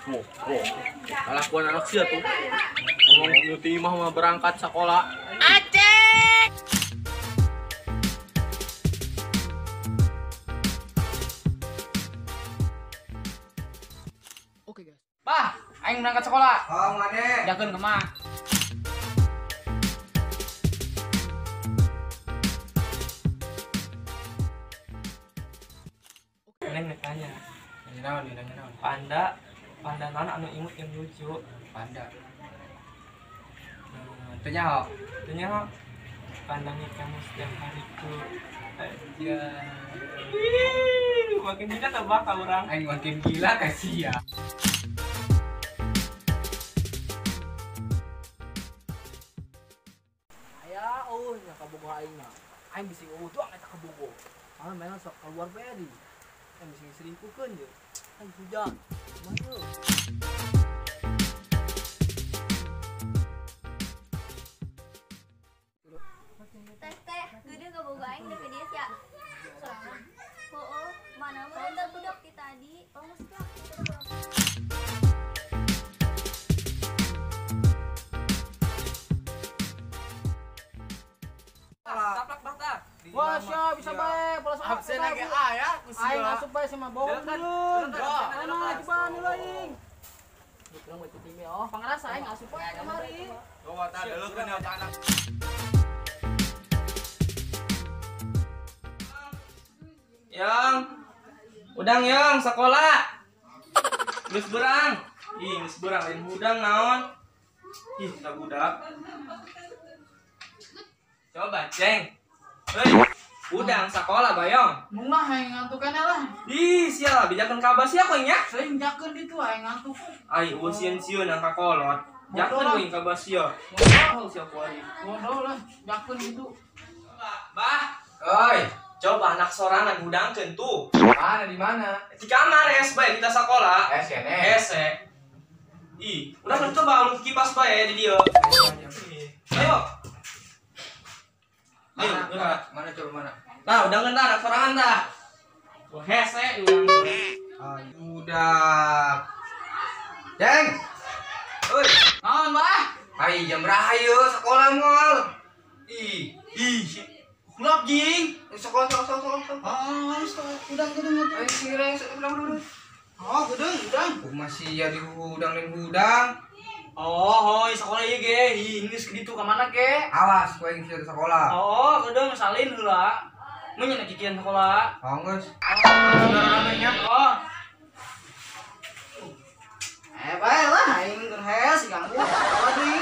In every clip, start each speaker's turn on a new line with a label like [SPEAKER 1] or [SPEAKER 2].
[SPEAKER 1] Oh, kelakuan anak sia tuh. Ngomong nyuti mah berangkat sekolah. Acek. Oke guys. Bah, aing berangkat sekolah.
[SPEAKER 2] Oh, mana?
[SPEAKER 1] Dakeun ke mah.
[SPEAKER 3] Neng tanya.
[SPEAKER 2] Nanya naon?
[SPEAKER 3] Panda non anu imut yang lucu.
[SPEAKER 2] Panda. Tanya
[SPEAKER 3] Tanya pandangnya kamu setiap hari tuh.
[SPEAKER 2] aja.
[SPEAKER 3] Makin kita tebak orang.
[SPEAKER 2] Aing makin gila kasih ya.
[SPEAKER 1] Aya nya kabogo aing mah. Aing bisi utuh eta kabogo. Ah memang sok keluar peri. Aing bisi selingkuhkeun je. Aing hujan. Mana?
[SPEAKER 4] Teh gede kabogo aing da ke dia sia. Soalna. Heueuh, mana mah da budak ti tadi. Geus lah.
[SPEAKER 3] Taplak bata.
[SPEAKER 1] Wah, sia bisa bae. Pola
[SPEAKER 2] Absen lagi ya,
[SPEAKER 1] aing asup bae sama bawang dulu. Mana coba nilai aing. Kurang baca tim ya. Oh, pangrasa aing asup bae kamari.
[SPEAKER 2] Bawa tah deuleuh kan anak.
[SPEAKER 3] Udang yang sekolah. Geus berang. Ih, geus berang lain udang naon? Ih, tak budak. Coba ceng. Hei, udang sekolah bayong.
[SPEAKER 1] Munah aing ngantuk kana lah.
[SPEAKER 3] Ih, sia bijakeun ka abah sia koing nya.
[SPEAKER 1] Seuing jakeun ditu aing ngantuk.
[SPEAKER 3] Ai, usieun-sieun ang kakolot. Jakeun koing ka abah sia. Oh, sia kuari.
[SPEAKER 1] Bodoh lah, jakeun ditu.
[SPEAKER 3] Bah, oi, coba anak sorangan udangkeun tuh.
[SPEAKER 2] Mana di mana?
[SPEAKER 3] Di kamar es bae kita sekolah.
[SPEAKER 2] kene.
[SPEAKER 3] Ese. Ih, udah kan coba lu kipas bae di dia. Ayo. Ayo, gerak.
[SPEAKER 2] Mana coba mana?
[SPEAKER 3] Nah, udah ngenda anak sorangan dah. Wah, hese udang.
[SPEAKER 2] Budak. Ceng. Oi.
[SPEAKER 1] Naon, Bah?
[SPEAKER 2] Ai jam berapa yeuh sekolah mall? Ih,
[SPEAKER 3] Kulap jing.
[SPEAKER 2] sekolah.
[SPEAKER 1] Ah, udang gedeng atuh.
[SPEAKER 2] Ai sireng ulang dulu.
[SPEAKER 1] Oh, gedeng.
[SPEAKER 2] Masih ya di hudang.
[SPEAKER 3] Oh, hoi sekolah ieu ge. Ih, geus kitu ka mana ge?
[SPEAKER 2] Awas kowe yang sekolah.
[SPEAKER 3] Oh, gedeng salin heula. Mun nya kikian sekolah.
[SPEAKER 2] Oh, geus.
[SPEAKER 3] Saudara-saudaranya. Oh.
[SPEAKER 1] Bae lah aing keur hees ganggu. Tadi.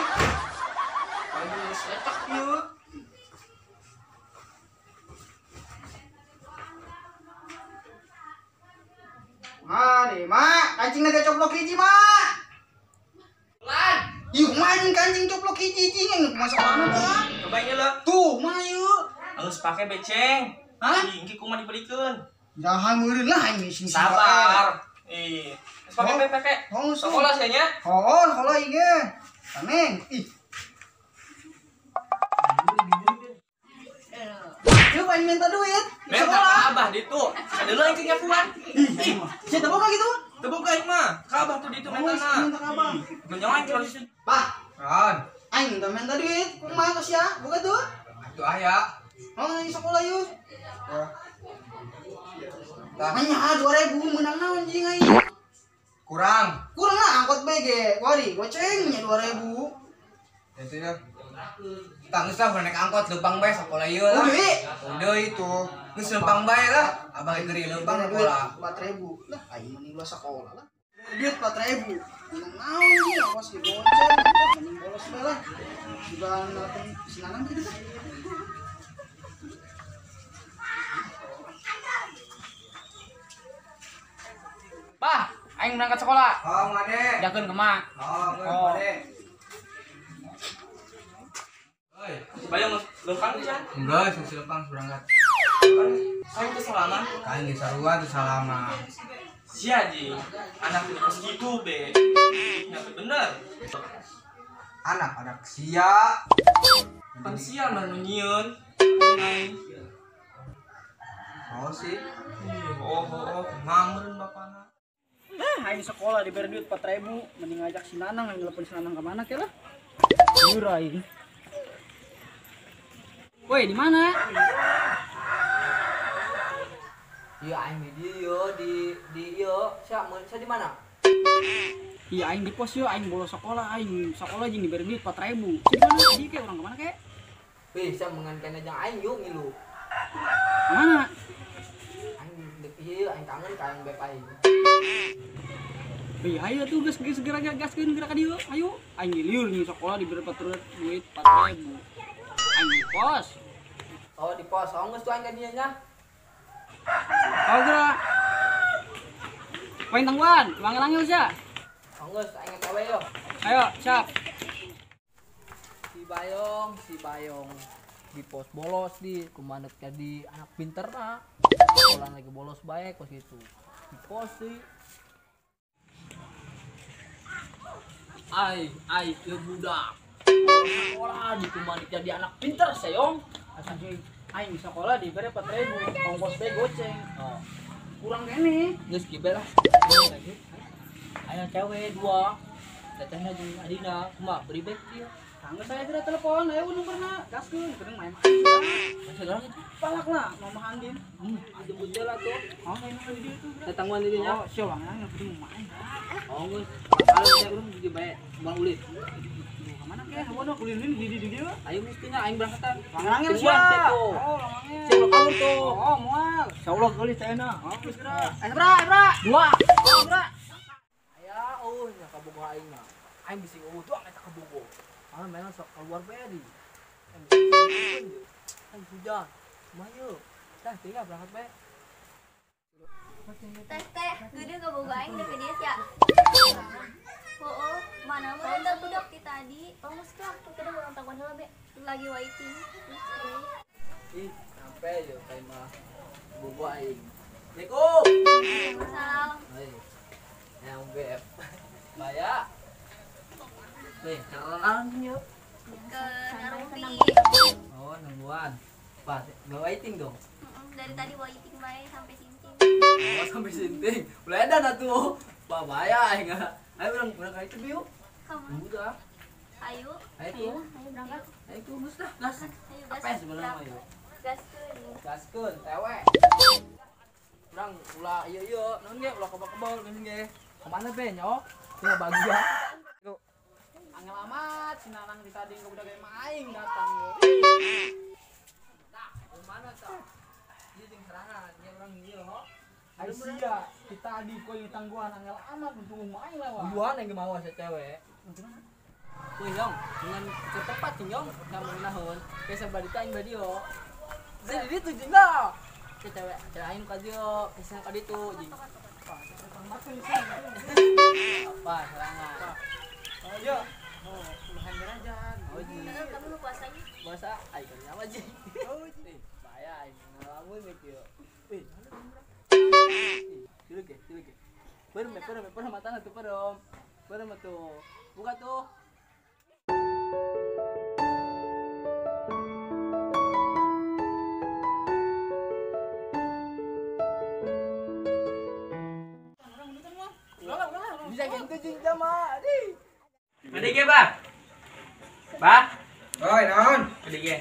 [SPEAKER 1] Aing selecak ieu. Mari, Mak. Kancing naga coplok hiji, Mak.
[SPEAKER 3] Lan,
[SPEAKER 1] Yuk, main kancing coplok hiji yang masuk mana, Mak?
[SPEAKER 3] cobain lah.
[SPEAKER 1] Tuh, mah yuk.
[SPEAKER 3] Geus pake beceng.
[SPEAKER 1] Hah?
[SPEAKER 3] Ih, engke kumaha dibelikeun.
[SPEAKER 1] Jangan meureun lah aing sing
[SPEAKER 3] Sabar. Ih, geus pake
[SPEAKER 1] Oh.
[SPEAKER 3] pake.
[SPEAKER 1] Oh,
[SPEAKER 3] Sekolah sia nya.
[SPEAKER 1] Oh, kalau ieu. Kaneng. Ih. Coba ini minta duit.
[SPEAKER 3] Minta ka abah ditu. Sadeuleu engke nyapuan. Ih,
[SPEAKER 1] Saya tebok gitu.
[SPEAKER 3] teu buka aing mah. Ka abah tuh ditu mentana.
[SPEAKER 1] Minta kabar.
[SPEAKER 3] Menjangan kalau di situ.
[SPEAKER 1] Pak,
[SPEAKER 2] Kan.
[SPEAKER 1] aing minta duit. Kumaha tos ya? Buka tuh.
[SPEAKER 2] Itu aya.
[SPEAKER 1] Oh, di sekolah yuk.
[SPEAKER 2] Tah
[SPEAKER 1] Hanya 2.000 menang naon jeung aing.
[SPEAKER 2] kurang.
[SPEAKER 1] Kurang lah angkot BG. Kuari, gocengnya 2.000.
[SPEAKER 2] Itu ya. Tang geus lah naik angkot leumpang bae sekolah ieu lah. Udah itu. Geus leumpang bae lah. Abah geuri leumpang sekolah.
[SPEAKER 1] 4.000. Lah, aing mending bolos sekolah lah. Duit 4.000. Menang naon ieu? Awas di goceng. Mending bolos bae lah. Juga nelpon sinangan gitu.
[SPEAKER 3] Bah, aing berangkat sekolah.
[SPEAKER 2] Oh, mana?
[SPEAKER 3] Dakeun ke mah.
[SPEAKER 2] Oh,
[SPEAKER 3] Oh.
[SPEAKER 2] mana?
[SPEAKER 3] Oi, bayang leumpang bisa.
[SPEAKER 2] Enggak, susu leumpang berangkat.
[SPEAKER 3] Aing teh salaman.
[SPEAKER 2] Kain di sarua tuh salama.
[SPEAKER 3] Sia ji. Anak geus kitu be. Ya bener.
[SPEAKER 2] Anak sia.
[SPEAKER 3] Pan sia mah nu nyieun.
[SPEAKER 2] Oh sih.
[SPEAKER 3] Oh, mameureun bapana.
[SPEAKER 5] Aing sekolah diberi duit 4.000, mending ngajak si Nanang, aing telepon si Nanang kemana ke lah? Murah aing. Woi, di mana?
[SPEAKER 1] Iya aing di dia di yo. Siapa di mana?
[SPEAKER 5] Iya aing di pos yo, aing bolos sekolah, aing sekolah jeung diberi duit 4.000. Si mana? Tadi ke orang kemana ke?
[SPEAKER 1] Wih, saya mengankan aja aing yuk ngilu.
[SPEAKER 5] Kemana?
[SPEAKER 1] Aing iya aing kangen ka aing beb aing.
[SPEAKER 5] Wih, ayo tuh gas segera gaskeun gerak ka dieu. Ayo, aing liur nih sekolah diberi duit 4.000. Aing di pos.
[SPEAKER 1] Oh di pos, oh geus tuh aing ka dieu nya.
[SPEAKER 5] Oh gerak. Poin tangguhan, angel-angel sia.
[SPEAKER 1] Oh geus aing tewe yo.
[SPEAKER 5] Ayo, siap.
[SPEAKER 1] Si Bayong di pos bolos di kumanet jadi anak pinter nah. Sekolah lagi bolos baik pos itu. Di pos sih. Ai, ya budak. Sekolah di kumanet jadi anak pinter sayong.
[SPEAKER 5] Asal cuy, aing sekolah diberi 4.000, ongkos bae goceng.
[SPEAKER 1] Oh,
[SPEAKER 5] Kurang kene.
[SPEAKER 1] geus kieu lah. Aya cewek dua. Tetehna jeung adina, kumaha beri baik dia.
[SPEAKER 5] Tangga saya tidak telepon, ayo nomorna, gaskeun, kadang main
[SPEAKER 1] Masih lagi.
[SPEAKER 5] palak lah, mama Andin.
[SPEAKER 1] Jemput dia lah tuh.
[SPEAKER 5] Oh, main di dia tuh.
[SPEAKER 1] Datangwan di dinya.
[SPEAKER 5] Oh, siapa yang penting mau main.
[SPEAKER 1] Oh, geus. Kalau saya urang di bae, Bang Ulit.
[SPEAKER 5] Kemana ke? Hawa kulin di dia.
[SPEAKER 1] Ayo mestinya aing berangkatan.
[SPEAKER 5] Langangnya
[SPEAKER 1] Tungguan,
[SPEAKER 5] siapa?
[SPEAKER 1] Teko.
[SPEAKER 5] Oh, langangnya.
[SPEAKER 1] Siapa kamu tuh?
[SPEAKER 5] Oh, mual.
[SPEAKER 1] Insyaallah kali saya na.
[SPEAKER 5] Oh, segera. Bra.
[SPEAKER 1] Dua.
[SPEAKER 5] Oh, bra.
[SPEAKER 1] Aya nya kabogo aing mah. Aing bising tuang eta kabogo. Ah memang sok keluar bae di. Aing hujan. Mayo. Tah tinggal berangkat bae.
[SPEAKER 4] Teh, gede kabogo aing deket dia sia. Oh, mana mah udah budak ti tadi. Oh, geus lah, kita udah tangguhan heula be. Lagi waiting.
[SPEAKER 1] Ih, sampai yo kayak mah bogo aing. Assalamualaikum.
[SPEAKER 4] Salam.
[SPEAKER 1] Hei. Yang beb. Baya. Nih, kenalan yuk.
[SPEAKER 4] Ke Narumpi.
[SPEAKER 1] Oh, nungguan. Pak, nggak waiting dong.
[SPEAKER 4] Dari tadi waiting bae sampai sinting.
[SPEAKER 1] Oh, sampai sinting. Mulai ada tuh. Pak, baya enggak. Ayo berangkat itu yuk.
[SPEAKER 4] Kamu.
[SPEAKER 1] Udah.
[SPEAKER 4] Ayo.
[SPEAKER 1] Ayo.
[SPEAKER 4] Ayo berangkat.
[SPEAKER 1] Ayo gus dah, gas.
[SPEAKER 4] Ayo
[SPEAKER 1] Apa ya sebenarnya mah yuk?
[SPEAKER 4] Gaskeun.
[SPEAKER 1] Gaskeun, tewe. Urang ulah ieu naon ge ulah kebal-kebal geuning ge. Kemana be nyo? Tinggal bahagia.
[SPEAKER 5] Angel amat, si Nanang di tadi udah kayak main datang yo.
[SPEAKER 1] Nah, kemana tah? Ieu jeung serangan, ieu urang ieu ho.
[SPEAKER 5] Aisyah, kita di koi tangguhan angel amat untuk main lewat.
[SPEAKER 1] Buan yang mau sa cewek. Tuh Yong, dengan ke tempat Yong, kamu naon? Kayak sabadita aing badio. Jadi ditu jeung da. Ke cewek, aing ka dieu, pisah ka ditu jeung. Apa serangan?
[SPEAKER 5] Oh iya. Oh, puluhan derajat.
[SPEAKER 1] Oh ji.
[SPEAKER 4] Kamu lu puasanya?
[SPEAKER 1] Bahasa aing ka apa ji? Oh ji. Saya aing ngalamun gitu. Eh, Ciluk ya. Perem mata tuh perem tuh. Buka tuh. Bisa gitu jeung jama, di.
[SPEAKER 3] Gede ge, Bah? Bah?
[SPEAKER 2] Oi, naon?
[SPEAKER 3] Gede ge.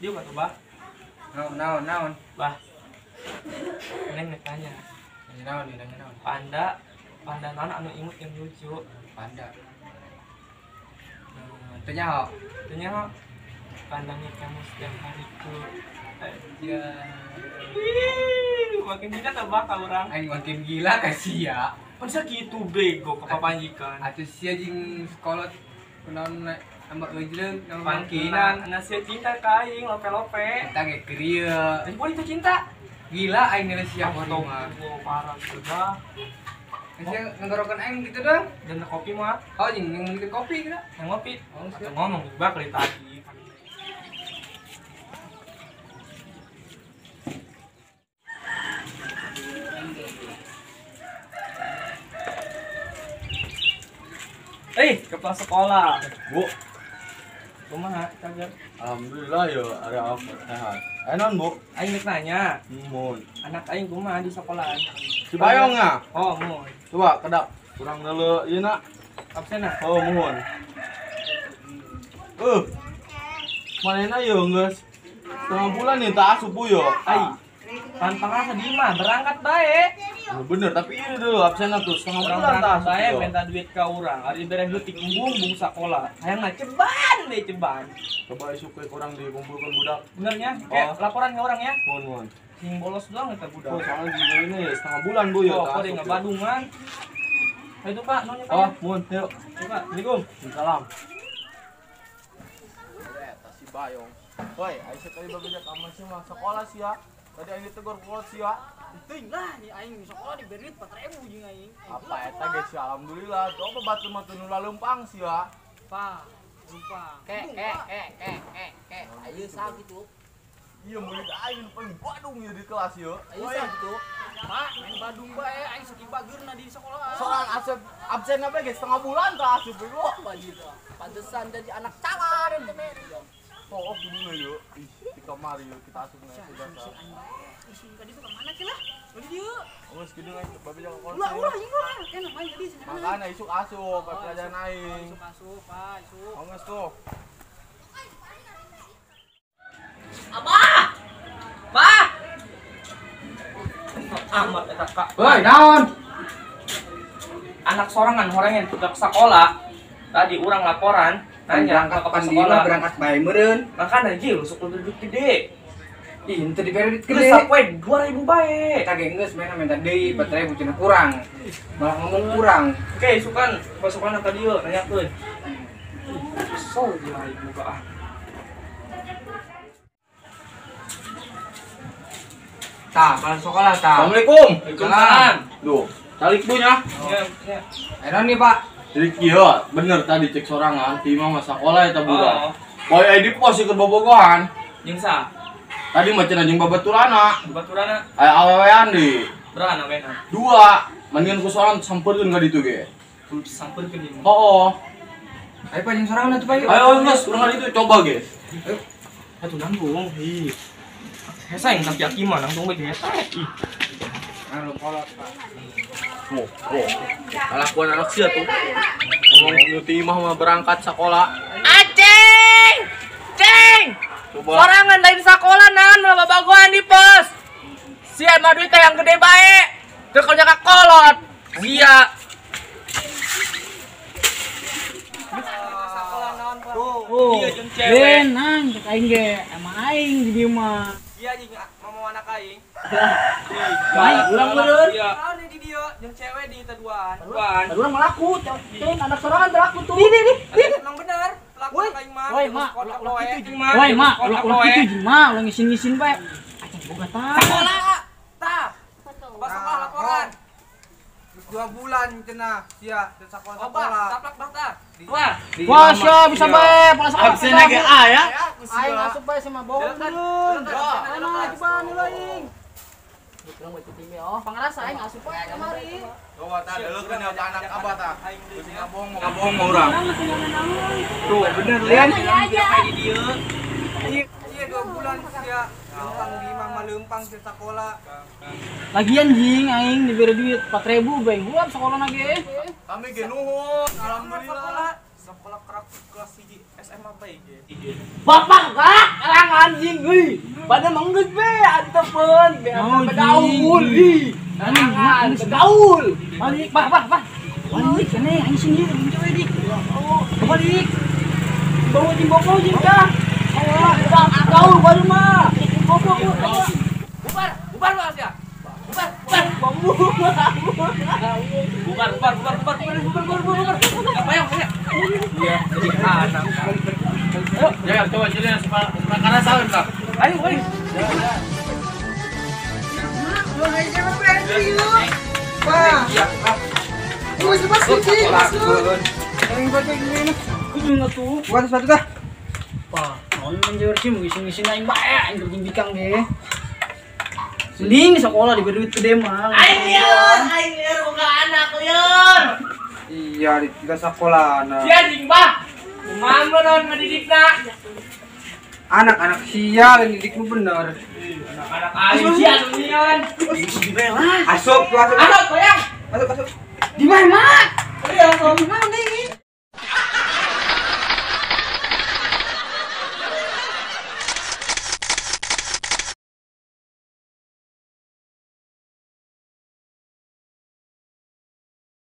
[SPEAKER 3] Dia apa tuh, Bah?
[SPEAKER 2] Naon?
[SPEAKER 3] Bah. Neng tanya.
[SPEAKER 2] Naon?
[SPEAKER 3] Panda naon anu imut yang lucu.
[SPEAKER 2] Panda. Tanya ho.
[SPEAKER 3] Tanya ho. Pandangi kamu setiap hariku. Aja. Makin gila tuh Bah ka urang.
[SPEAKER 2] Aing makin gila kasih ya.
[SPEAKER 3] Masa gitu bego ke papanjikan.
[SPEAKER 2] Atuh sia jeung sekolah kunaon nambah eujeun
[SPEAKER 3] Pangkinan nasi cinta kaing lope-lope.
[SPEAKER 2] kita ge kieu.
[SPEAKER 3] Jadi boleh itu cinta.
[SPEAKER 2] Gila aing nilai siap
[SPEAKER 3] Foto
[SPEAKER 2] mah.
[SPEAKER 3] parah sudah.
[SPEAKER 2] Sia ngenggorokeun aing gitu dong.
[SPEAKER 3] Dan kopi mah
[SPEAKER 2] Oh jeung ngomongin kopi gitu.
[SPEAKER 3] yang ngopi.
[SPEAKER 2] Oh,
[SPEAKER 3] Atau ngomong juga kali tadi. Kepala sekolah.
[SPEAKER 6] Bu,
[SPEAKER 3] Kumaha kaget.
[SPEAKER 6] alhamdulillah ya ada apa sehat. Enak bu,
[SPEAKER 3] Aing rek nanya,
[SPEAKER 6] mun.
[SPEAKER 3] anak aing kumaha di sekolahan?
[SPEAKER 6] Si Bayongnya.
[SPEAKER 3] Oh, mohon.
[SPEAKER 6] Coba kedap. Kurang dulu ieu na.
[SPEAKER 3] Absen ah.
[SPEAKER 6] Oh, mohon. Manehna ieu geus setengah bulan nih tak asup yo.
[SPEAKER 3] Ai. Tanpa rasa di mah berangkat bae.
[SPEAKER 6] Bener, tapi ini dulu absennya tuh setengah
[SPEAKER 3] Orang
[SPEAKER 6] bulan tak
[SPEAKER 3] berangkat
[SPEAKER 6] asup
[SPEAKER 3] bae
[SPEAKER 6] yo.
[SPEAKER 3] minta duit ka urang. Ari beres duit bung sakola. Hayang ceban deh ceban.
[SPEAKER 6] Coba isuk ke kurang dikumpulkan budak.
[SPEAKER 3] Benernya? Kayak laporan ke orang ya.
[SPEAKER 6] Mohon.
[SPEAKER 3] Sing bolos doang eta budak.
[SPEAKER 6] Oh, soalnya gini ini setengah bulan bu yo.
[SPEAKER 3] Oh,
[SPEAKER 6] tak
[SPEAKER 3] kok
[SPEAKER 6] asup,
[SPEAKER 3] nggak
[SPEAKER 6] yo.
[SPEAKER 3] badungan. Itu Pak, nonya Pak.
[SPEAKER 6] Oh, mohon, yuk.
[SPEAKER 3] Coba, Assalamualaikum.
[SPEAKER 6] Salam.
[SPEAKER 2] Eta si Bayong. Woi, aing sekali babejak aman sih mah sekolah sih ya. Tadi aing ditegur kolot sih ya.
[SPEAKER 5] Teuing lah di aing sekolah diberi 4.000 jeung aing.
[SPEAKER 2] Apa eta geus ya alhamdulillah. Coba batu mah teu nu laleumpang sih ya.
[SPEAKER 5] Pak, lupa.
[SPEAKER 1] Ayo sah gitu.
[SPEAKER 2] Iya murid aing paling badung ya di kelas ya.
[SPEAKER 1] Ayo sah gitu.
[SPEAKER 5] Pak, main Badung bae aing saking bageurna di sekolah.
[SPEAKER 2] Soal absen apa geus setengah bulan tah asup bego.
[SPEAKER 1] Gitu. Pantesan jadi anak cawan temen.
[SPEAKER 2] Oh, kudu yuk. Ih, di kamar yuk kita asup na sudah sah.
[SPEAKER 5] Isin ka ditu ka mana ke lah? Beli dieu.
[SPEAKER 2] Geus kieu aing babejak kolot.
[SPEAKER 5] Ulah ulah ieu lah. Enak main jadi sana.
[SPEAKER 2] Makana isuk asup ke pelajaran aing.
[SPEAKER 5] Masuk, Pak, masuk.
[SPEAKER 2] Onges tuh.
[SPEAKER 3] Pak. Amat eta Kak.
[SPEAKER 5] Woi, naon?
[SPEAKER 3] Anak sorangan horengan budak sekolah. Tadi urang laporan nanya
[SPEAKER 2] Berangkat
[SPEAKER 3] ke
[SPEAKER 2] pandila berangkat bae meureun.
[SPEAKER 3] Makanya anjir sok lebih gede.
[SPEAKER 2] Ih, henteu dibere duit
[SPEAKER 3] Gede
[SPEAKER 2] gede.
[SPEAKER 3] sampai 2.000 bae.
[SPEAKER 2] Kita geus mena minta deui 4.000 cenah kurang. Malah ngomong kurang.
[SPEAKER 3] Oke, sukan pasukan tadi yuk nanyakeun. Kesel dia hari buka ah.
[SPEAKER 2] Tah, balik sekolah tah.
[SPEAKER 6] Assalamualaikum.
[SPEAKER 3] Waalaikumsalam.
[SPEAKER 6] Duh, calik punya.
[SPEAKER 3] Iya, iya.
[SPEAKER 2] Ayo nih, Pak.
[SPEAKER 6] Jadi kieu bener tadi cek sorangan ti mah sekolah eta
[SPEAKER 3] Oh.
[SPEAKER 6] budak. Poe edi pos ikut bobogohan.
[SPEAKER 3] Jeung sa?
[SPEAKER 6] Tadi mah cenah jeung babaturana.
[SPEAKER 3] Baturana
[SPEAKER 6] Aya awewean deui.
[SPEAKER 3] berana wena.
[SPEAKER 6] 2. Mendingan ku sorangan sampeurkeun ka ditu ge.
[SPEAKER 3] Kudu disampeurkeun ieu.
[SPEAKER 6] Hooh.
[SPEAKER 2] Ayo Pak jeung sorangan atuh Pak.
[SPEAKER 6] Ayo geus urang ka ditu coba ge.
[SPEAKER 3] Atuh nanggung. Ih. Hesa yang tak yakin mah nanggung bae hesa. Ih.
[SPEAKER 2] Anu kolot, Pak.
[SPEAKER 6] Oh. Kalakuan anak sia tuh. Ngomong nu ti imah mah berangkat sekolah.
[SPEAKER 3] Aceng! Ceng!
[SPEAKER 6] Coba.
[SPEAKER 3] Sorangan lain sekolah naon malah babagoan di pos. Sia mah duit teh yang gede bae. Teu kerja ka kolot. Sia. Sekolah naon, Pak?
[SPEAKER 5] Oh,
[SPEAKER 3] Iya jeung cewek.
[SPEAKER 5] benang cek aing ge. Emang aing di dieu mah.
[SPEAKER 3] Iya jeung mau anak aing.
[SPEAKER 5] Main ulang meureun.
[SPEAKER 3] Iya. Naon di dieu jeung cewek di teduan. Teduan.
[SPEAKER 5] Baru melaku, cen anak sorangan teraku tuh. Ini.
[SPEAKER 3] Emang bener. Lakukan aing mah.
[SPEAKER 5] Woi, Mak,
[SPEAKER 3] Kotak
[SPEAKER 5] ulah
[SPEAKER 3] poe.
[SPEAKER 5] kitu Woi, Mak, ulah kitu jeung mah, ulah ngisin-ngisin bae. Acing boga tah.
[SPEAKER 3] Sekolah. Tah. Pas sekolah laporan.
[SPEAKER 2] 2 bulan cenah sia teu sekolah.
[SPEAKER 3] Obat, taplak bata. Wah.
[SPEAKER 5] Wah, sia bisa bae, pola sekolah.
[SPEAKER 6] Absennya ge A ya.
[SPEAKER 5] Aing asup bae sama bohong dulu. Mana coba nu aing.
[SPEAKER 1] Kurang baca tim oh.
[SPEAKER 5] Pangarasa aing asup bae kamari.
[SPEAKER 2] Coba tah deulekeun ya anak abah tah. Geus ngabong
[SPEAKER 6] Ngabong urang.
[SPEAKER 2] Tuh, bener lian.
[SPEAKER 3] Kayak di dieu.
[SPEAKER 2] Iya 2 bulan sia. Lempang di imah mah leumpang teu sekolah.
[SPEAKER 5] Lagian jing aing diberi duit 4.000 bae buat sekolah ge.
[SPEAKER 2] Kami ge nuhun, alhamdulillah.
[SPEAKER 3] Sekolah kelas 1 SMA bae ge.
[SPEAKER 5] Bapak kak, elang anjing euy. Pada menggeus be anteun be gaul di. Anjing gaul. Balik, bah. Balik sana aing sendiri coba dik. Oh, balik. Bawa jimboko jing kah. Oh, gaul baru mah.
[SPEAKER 3] Bubar Mas ya. Bubar. Apa yang punya? Iya, jadi anak.
[SPEAKER 6] Ayo, ya coba jadi sekarang sawen Kak.
[SPEAKER 3] Ayo, woi.
[SPEAKER 2] Buat sepatu tah.
[SPEAKER 5] Naon menjeur sih ngisin-ngisin aing bae aing kerja bikang ge. Sending sekolah diberi duit gede mah.
[SPEAKER 3] Aing lieur boga anak lieur.
[SPEAKER 2] Iya di kita sekolah.
[SPEAKER 3] Sia jeung bah. Kumaha meureun ngadidikna?
[SPEAKER 2] Anak-anak sial yang didik lu bener.
[SPEAKER 3] Anak-anak aing sih anu nian.
[SPEAKER 2] Asup, masuk.
[SPEAKER 3] Masuk, bayang.
[SPEAKER 2] Masuk.
[SPEAKER 5] Di mana?
[SPEAKER 3] Iya, sok.
[SPEAKER 5] Di mana ini?